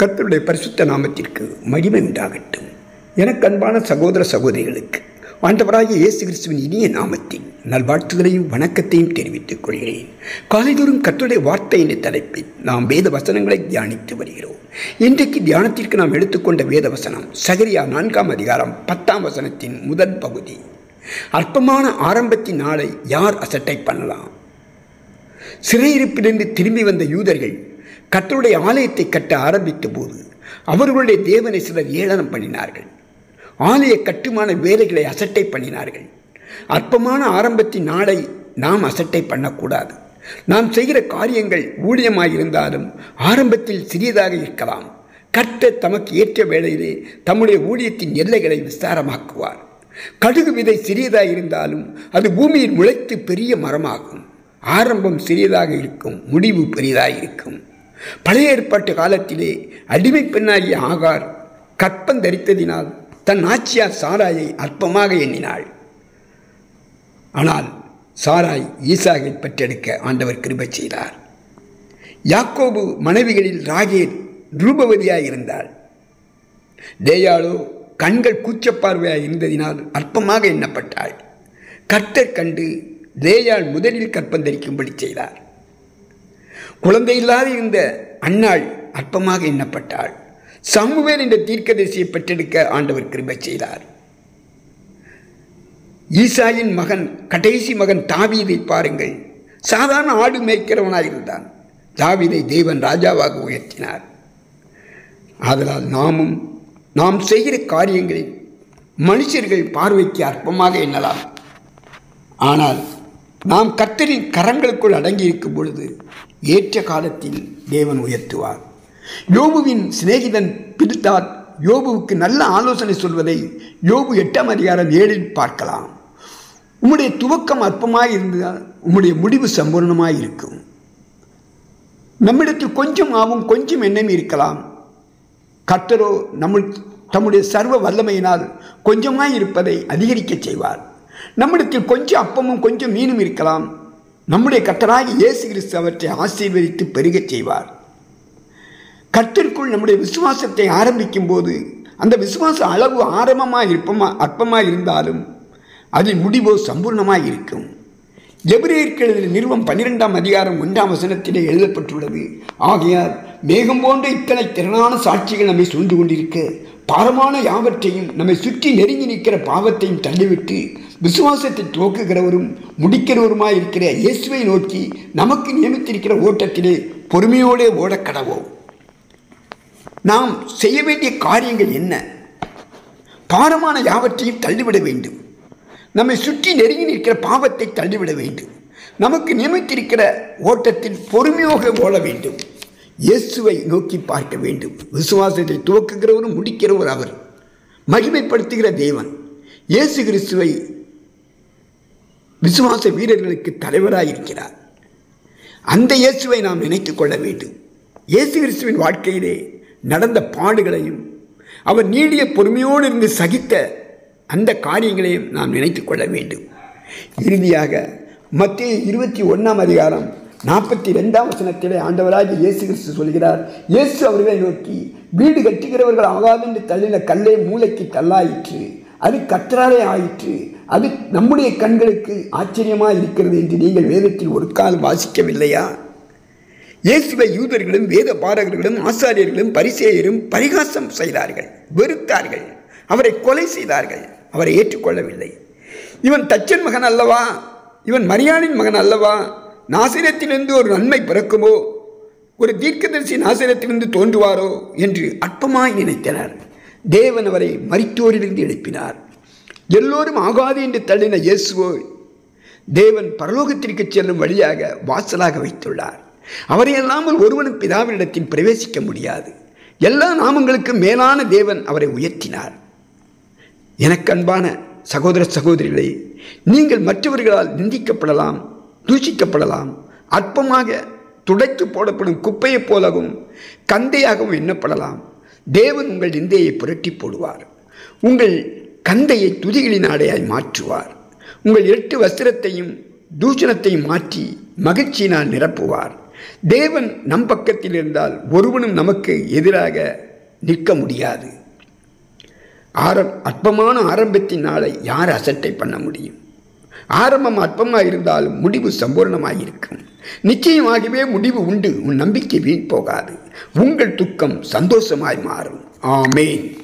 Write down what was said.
கர்த்தருடைய பரிசுத்த நாமத்திற்கு மகிமை உண்டாகட்டும். எனக்கு அன்பான சகோதர சகோதரிகளுக்கு ஆண்டவராகிய இயேசு கிறிஸ்துவின் இனிய நாமத்தின் நல்வாழ்த்துதலையும் வணக்கத்தையும் தெரிவித்துக் கொள்கிறேன். காலைதோறும் கர்த்தருடைய வார்த்தை என்ற தலைப்பில் நாம் வேத வசனங்களை தியானித்து வருகிறோம். இன்றைக்கு தியானத்திற்கு நாம் எடுத்துக்கொண்ட வேத வசனம் சகரியா 4ஆம் அதிகாரம் 10ஆம் வசனத்தின் முதல் பகுதி. அற்பமான ஆரம்பத்தின் நாளை யார் அசட்டை பண்ணலாம்? சிறையிருப்பிலிருந்து திரும்பி வந்த யூதர்கள் கர்த்தருடைய ஆலயத்தை கட்ட ஆரம்பித்த போது அவர்களுடைய தேவனை சிலர் ஏளனம் பண்ணினார்கள். ஆலய கட்டுமான வேலைகளை அசட்டை பண்ணினார்கள். அற்பமான ஆரம்பத்தின் நாளை நாம் அசட்டை பண்ணக்கூடாது. நாம் செய்கிற காரியங்கள் ஊழியமாயிருந்தாலும் ஆரம்பத்தில் சிறியதாக இருக்கலாம். கர்த்தர் தமக்கு ஏற்ற வேளையிலே தம்முடைய ஊழியத்தின் எல்லைகளை விஸ்தாரமாக்குவார். கடுகு விதை சிறியதாக இருந்தாலும் அது பூமியில் முளைத்து பெரிய மரமாகும். ஆரம்பம் சிறியதாக இருக்கும், முடிவு பெரியதாக இருக்கும். பழைய ஏற்பாட்டு காலத்திலே அடிமை பெண்ணாகிய ஆகார் கற்பம் தரித்ததினால் தன் ஆட்சியார் சாராயை அற்பமாக எண்ணினாள். ஆனால் சாராய் ஈசாகை பெற்றெடுக்க ஆண்டவர் கிருபை செய்தார். யாக்கோபு மனைவிகளில் ராகேல் ரூபவதியாய் இருந்தாள். லேயாளோ கண்கள் கூச்சப்பார்வையாய் இருந்ததினால் அற்பமாக எண்ணப்பட்டாள். கர்த்தர் கண்டு லேயாள் முதலில் கற்பம் தரிக்கும்படி செய்தார். குழந்தை இல்லாத இருந்த அன்னாள் அற்பமாக எண்ணப்பட்டாள். சாமுவேல் என்ற தீர்க்கதரிசியை பெற்றெடுக்க ஆண்டவர் கிருபை செய்தார். ஈசாயின் மகன் கடைசி மகன் தாவீதை பாருங்கள். சாதாரண ஆடு மேய்க்கிறவனாயிருந்தான். தாவீதை தேவன் ராஜாவாக உயர்த்தினார். ஆதலால் நாம் செய்கிற காரியங்களில் மனுஷர்கள் பார்வைக்கு அற்பமாக எண்ணலாம். ஆனால் நாம் கர்த்தரின் கரங்களுக்குள் அடங்கி இருக்கும் பொழுது ஏற்ற காலத்தில் தேவன் உயர்த்துவார். யோபுவின் சிநேகிதன் பில்தாத் யோபுவுக்கு நல்ல ஆலோசனை சொல்வதை யோபு 8ஆம் அதிகாரம் 7இல் பார்க்கலாம். உம்முடைய துவக்கம் அற்பமாய் இருந்தால் உம்முடைய முடிவு சம்பூர்ணமாய் இருக்கும். நம்மிடத்தில் கொஞ்சம் ஆவும், கொஞ்சம் எண்ணம் இருக்கலாம். கர்த்தரோ தம்முடைய சர்வ வல்லமையினால் கொஞ்சமாய் இருப்பதை அதிகரிக்க செய்வார். நம்மிடத்தில் கொஞ்சம் அப்பமும் கொஞ்சம் மீனும் இருக்கலாம். நம்முடைய கர்த்தராகிய இயேசு கிறிஸ்து அவற்றை ஆசீர்வதித்து பெருகச் செய்வார். கர்த்தருக்குள் நம்முடைய விசுவாசத்தை ஆரம்பிக்கும் போது அந்த விசுவாச அளவு அற்பமாக இருந்தாலும் அதில் முடிவோ சம்பூர்ணமாக இருக்கும். எபிரேயருக்கு எழுதிய நிருபம் 12ஆம் அதிகாரம் 1ஆம் வசனத்திலே எழுதப்பட்டுள்ளது. ஆகையால் மேகம் போன்ற இத்தனை திறனான சாட்சிகள் நம்மை சூழ்ந்து கொண்டிருக்க பாரமான யாவற்றையும் நம்மை சுற்றி நெருங்கி நிற்கிற பாவத்தையும் தள்ளிவிட்டு விசுவாசத்தை துவக்குகிறவரும் முடிக்கிறவருமாய் இருக்கிற இயேசுவை நோக்கி நமக்கு நியமித்திருக்கிற ஓட்டத்திலே பொறுமையோடு ஓடக்கடவோம். நாம் செய்ய வேண்டிய காரியங்கள் என்ன? பாரமான யாவற்றையும் தள்ளிவிட வேண்டும். நம்மை சுற்றி நெருங்கி நிற்கிற பாவத்தை தள்ளிவிட வேண்டும். நமக்கு நியமித்திருக்கிற ஓட்டத்தில் பொறுமையாக ஓட வேண்டும். இயேசுவை நோக்கி பார்க்க வேண்டும். விசுவாசத்தை துவக்குகிறவரும் முடிக்கிறவர் அவர். மகிமைப்படுத்துகிற தேவன் இயேசு கிறிஸ்துவை விசுவாச வீரர்களுக்கு தலைவராயிருக்கிறார். அந்த இயேசுவை நாம் நினைத்துக் கொள்ள வேண்டும். இயேசு கிறிஸ்துவின் வாழ்க்கையிலே நடந்த பாடுகளையும் அவர் நீடிய பொறுமையோடு இருந்து சகித்த அந்த காரியங்களையும் நாம் நினைத்துக் கொள்ள வேண்டும். இறுதியாக மத்தேயு 21ஆம் அதிகாரம் 42ஆம் வசனத்திலே ஆண்டவராகிய இயேசு கிறிஸ்து சொல்கிறார். இயேசு அவர்களை நோக்கி, வீடு கட்டுகிறவர்கள் ஆகாது என்று தள்ளின கல்லே மூளைக்கு கல்லாயிற்று, அது கர்த்தராலே ஆயிற்று, அது நம்முடைய கண்களுக்கு ஆச்சரியமாக இருக்கிறது என்று நீங்கள் வேதத்தில் ஒரு காலம் வாசிக்கவில்லையா? இயேசுவை யூதர்களும் வேத பாரகர்களும் ஆசாரியர்களும் பரிசேயரும் பரிகாசம் செய்தார்கள், வெறுத்தார்கள், அவரை கொலை செய்தார்கள். அவரை ஏற்றுக்கொள்ளவில்லை. இவன் தச்சன் மகன் அல்லவா? இவன் மரியாளின் மகன் அல்லவா? நாசிரத்திலிருந்து ஒரு நன்மை பிறக்குமோ? ஒரு தீர்க்கதரிசி நாசிரத்திலிருந்து தோன்றுவாரோ என்று அற்பமாய் நினைத்தனர். தேவன் அவரை மரித்தோரிலிருந்து எழுப்பினார். எல்லோரும் ஆகாது என்று தள்ளின இயேசுவோ தேவன் பரலோகத்திற்கு செல்லும் வழியாக வாசலாக வைத்துள்ளார். அவரை அல்லாமல் ஒருவனும் பிதாவினிடத்தில் பிரவேசிக்க முடியாது. எல்லா நாமங்களுக்கும் மேலான தேவன் அவரை உயர்த்தினார். எனக்கு அன்பான சகோதர சகோதரிகளே, நீங்கள் மற்றவர்களால் நிந்திக்கப்படலாம், தூஷிக்கப்படலாம், அற்பமாக துடைத்து போடப்படும் குப்பையைப் போலவும் கந்தையாகவும் எண்ணப்படலாம். தேவன் உங்கள் நிந்தையை புரட்டி போடுவார். உங்கள் கந்தையை துதிகளின் ஆடையாய் மாற்றுவார். உங்கள் 8 வஸ்திரத்தையும் தூஷணத்தையும் மாற்றி மகிழ்ச்சியினால் நிரப்புவார். தேவன் நம் பக்கத்தில் இருந்தால் ஒருவனும் நமக்கு எதிராக நிற்க முடியாது. அற்பமான ஆரம்பத்தின் நாளை யார் அசட்டை பண்ண முடியும்? ஆரம்பம் அற்பமாக இருந்தாலும் முடிவு சம்பூர்ணமாக இருக்கும். நிச்சயமாகவே முடிவு உண்டு. உன் நம்பிக்கை வீண் போகாது. உங்கள் துக்கம் சந்தோஷமாய் மாறும். ஆமேன்.